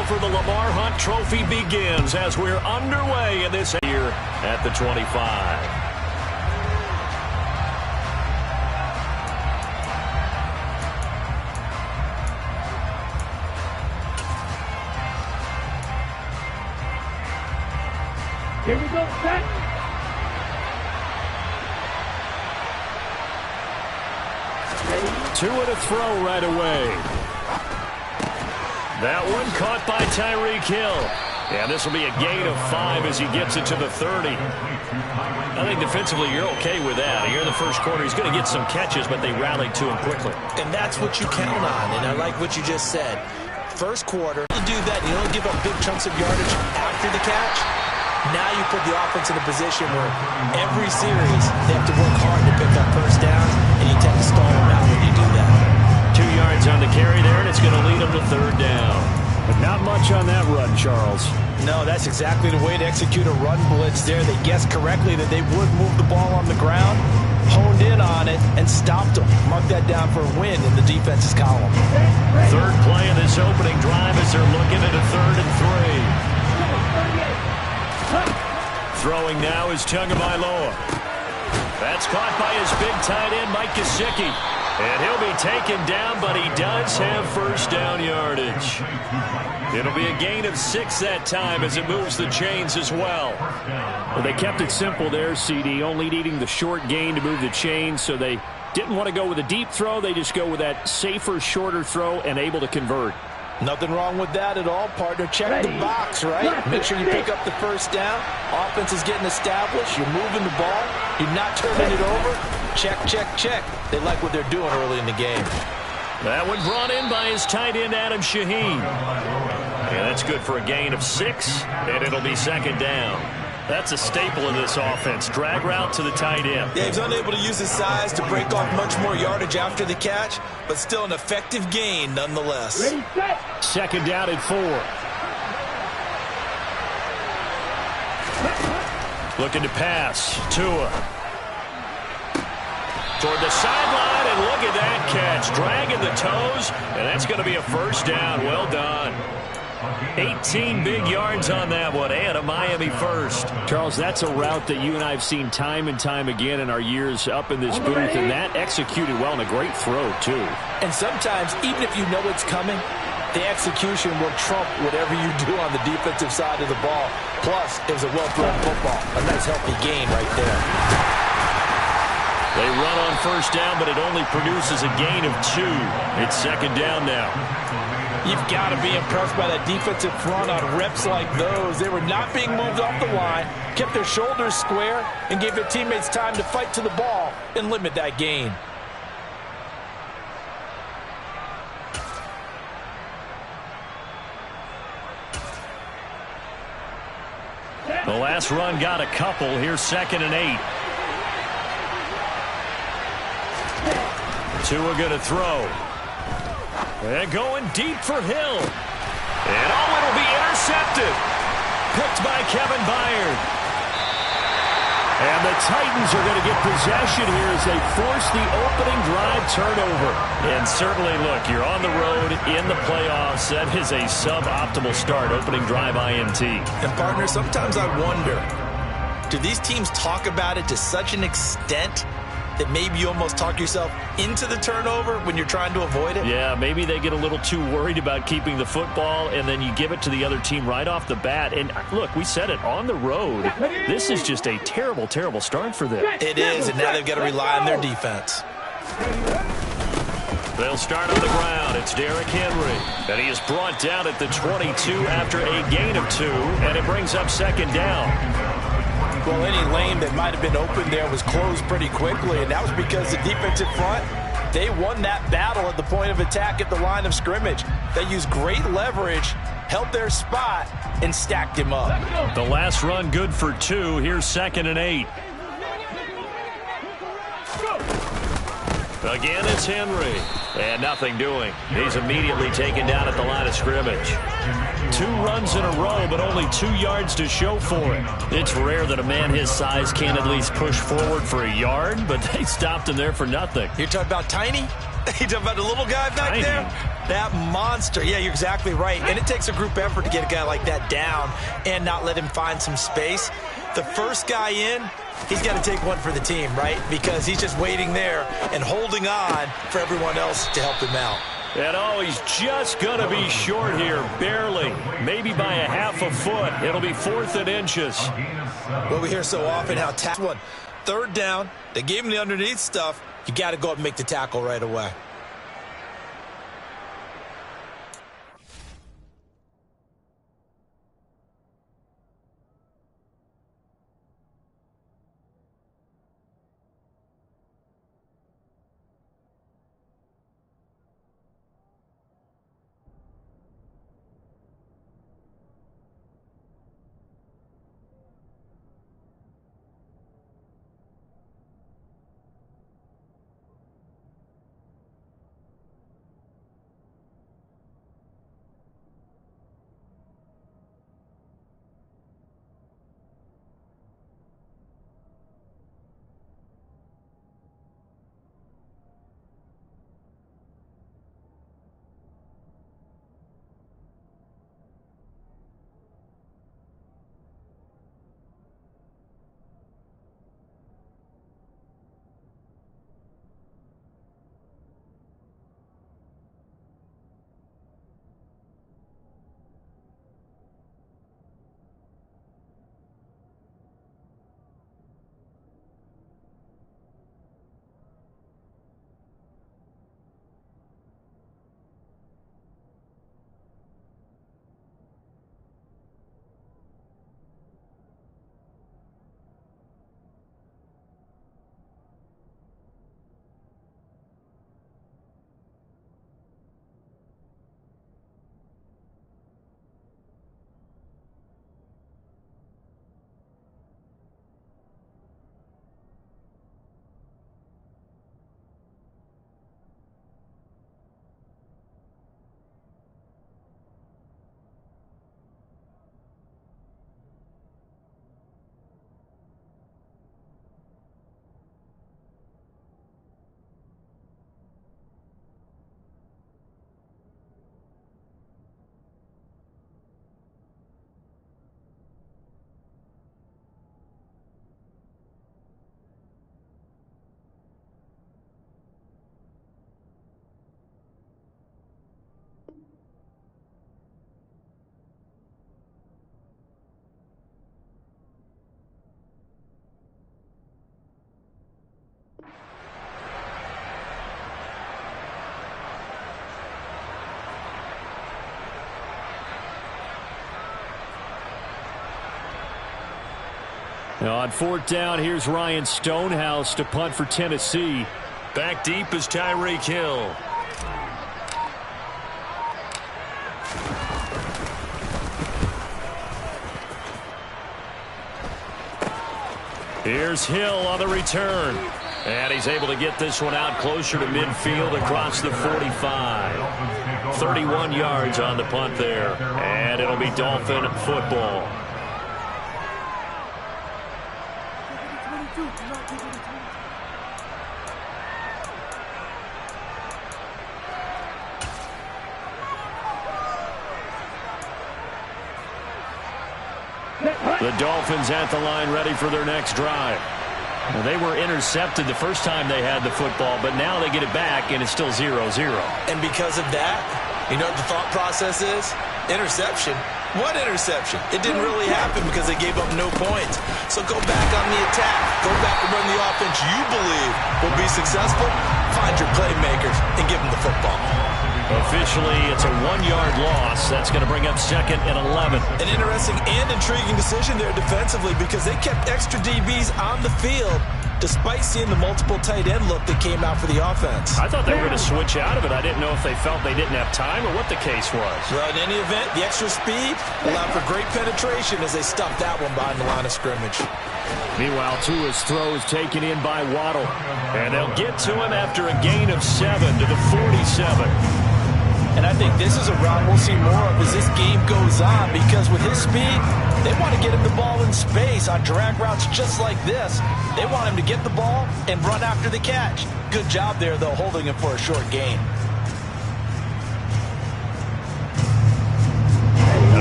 battle for the Lamar Hunt Trophy begins as we're underway in this here at the 25. Here we go, set. Two and a throw right away. That one caught by Tyreek Hill. Yeah, this will be a gain of 5 as he gets it to the 30. I think defensively you're okay with that. Here in the first quarter, he's going to get some catches, but they rallied to him quickly. And that's what you count on, and I like what you just said. First quarter, you do that, and you don't give up big chunks of yardage after the catch. Now you put the offense in a position where every series they have to work hard to pick up first down, and you tend to stall them out when you do that. 2 yards on the carry there, and it's going to lead them to third down. But not much on that run, Charles. No, that's exactly the way to execute a run blitz there. They guessed correctly that they would move the ball on the ground, honed in on it, and stopped them. Mark that down for a win in the defense's column. Third play of this opening drive as they're looking at a 3rd and 3. Throwing now is Tagovailoa. That's caught by his big tight end, Mike Gesicki. And he'll be taken down, but he does have first down yardage. It'll be a gain of 6 that time as it moves the chains as well. Well, they kept it simple there, CD, only needing the short gain to move the chains, so they didn't want to go with a deep throw. They just go with that safer, shorter throw and able to convert. Nothing wrong with that at all, partner. Check the box, right? Make sure you pick up the first down. Offense is getting established. You're moving the ball. You're not turning it over. Check, check, check. They like what they're doing early in the game. That one brought in by his tight end, Adam Shaheen. Yeah, that's good for a gain of 6, and it'll be second down. That's a staple of this offense. Drag route to the tight end. Yeah, he's unable to use his size to break off much more yardage after the catch, but still an effective gain nonetheless. Ready, set. Second down at 4. Looking to pass. Tua. Toward the sideline, and look at that catch. Dragging the toes, and that's going to be a first down. Well done. 18 big yards on that one, and a Miami first. Charles, that's a route that you and I have seen time and time again in our years up in this booth, and that executed well and a great throw, too. And sometimes, even if you know it's coming, the execution will trump whatever you do on the defensive side of the ball. Plus, it was a well-thrown football. A nice, healthy gain right there. They run on first down, but it only produces a gain of 2. It's second down now. You've got to be impressed by that defensive front on reps like those. They were not being moved off the line, kept their shoulders square, and gave their teammates time to fight to the ball and limit that gain. The last run got a couple. Here's 2nd and 8. Tua going to throw. And going deep for Hill. And it'll be intercepted. Picked by Kevin Byard. And the Titans are going to get possession here as they force the opening drive turnover. And certainly, look, you're on the road in the playoffs. That is a suboptimal start, opening drive INT. And, partner, sometimes I wonder, do these teams talk about it to such an extent that maybe you almost talk yourself into the turnover when you're trying to avoid it? Yeah, maybe they get a little too worried about keeping the football, and then you give it to the other team right off the bat. And, look, we said it, on the road, this is just a terrible, terrible start for them. It is, and now they've got to rely on their defense. They'll start on the ground. It's Derrick Henry. And he is brought down at the 22 after a gain of 2, and it brings up second down. Well, any lane that might have been open there was closed pretty quickly, and that was because the defensive front, they won that battle at the point of attack at the line of scrimmage. They used great leverage, held their spot, and stacked him up. The last run good for 2. Here's 2nd and 8. Again, it's Henry. And nothing doing. He's immediately taken down at the line of scrimmage. 2 runs in a row, but only 2 yards to show for it. It's rare that a man his size can at least push forward for a yard, but they stopped him there for nothing. You're talking about tiny? You talking about the little guy back there? That monster. Yeah, you're exactly right. And it takes a group effort to get a guy like that down and not let him find some space. The first guy in, he's got to take one for the team, right? Because he's just waiting there and holding on for everyone else to help him out. And oh, he's just going to be short here, barely. Maybe by a half a foot. It'll be 4th and inches. Well, we hear so often how one. 3rd down, they gave him the underneath stuff. You got to go up and make the tackle right away. Now on 4th down, here's Ryan Stonehouse to punt for Tennessee. Back deep is Tyreek Hill. Here's Hill on the return. And he's able to get this one out closer to midfield across the 45. 31 yards on the punt there. And it'll be Dolphin football. The Dolphins at the line ready for their next drive. Well, they were intercepted the first time they had the football, but now they get it back, and it's still 0-0. And because of that, you know what the thought process is? Interception. What interception? It didn't really happen because they gave up no points. So go back on the attack. Go back and run the offense you believe will be successful. Find your playmakers and give them the football. Officially, it's a 1-yard loss. That's going to bring up 2nd and 11. An interesting and intriguing decision there defensively because they kept extra DBs on the field despite seeing the multiple tight end look that came out for the offense. I thought they were going to switch out of it. I didn't know if they felt they didn't have time or what the case was. Well, in any event, the extra speed allowed for great penetration as they stuffed that one behind the line of scrimmage. Meanwhile, Tua's throw is taken in by Waddle. And they'll get to him after a gain of 7 to the 47. And I think this is a route we'll see more of as this game goes on because with his speed, they want to get him the ball in space on drag routes just like this. They want him to get the ball and run after the catch. Good job there, though, holding him for a short gain.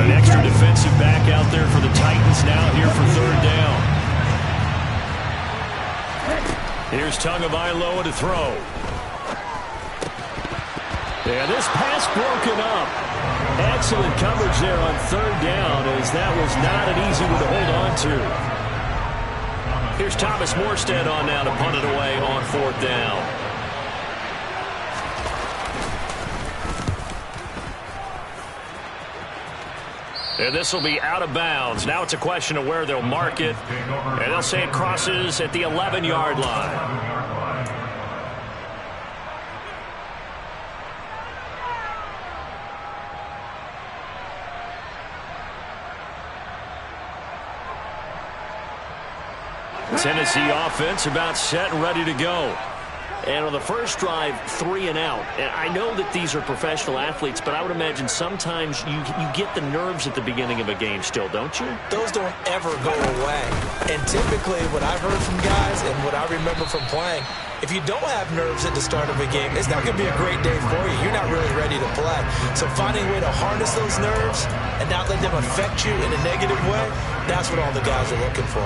An extra defensive back out there for the Titans now here for third down. Here's Tagovailoa to throw. And this pass broken up. Excellent coverage there on third down, as that was not an easy one to hold on to. Here's Thomas Morstead on now to punt it away on fourth down. And this will be out of bounds. Now it's a question of where they'll mark it. And they'll say it crosses at the 11-yard line. Tennessee offense about set and ready to go. And on the first drive, 3 and out. And I know that these are professional athletes, but I would imagine sometimes you get the nerves at the beginning of a game still, don't you? Those don't ever go away. And typically what I've heard from guys and what I remember from playing, if you don't have nerves at the start of a game, it's not going to be a great day for you. You're not really ready to play. So finding a way to harness those nerves and not let them affect you in a negative way, that's what all the guys are looking for.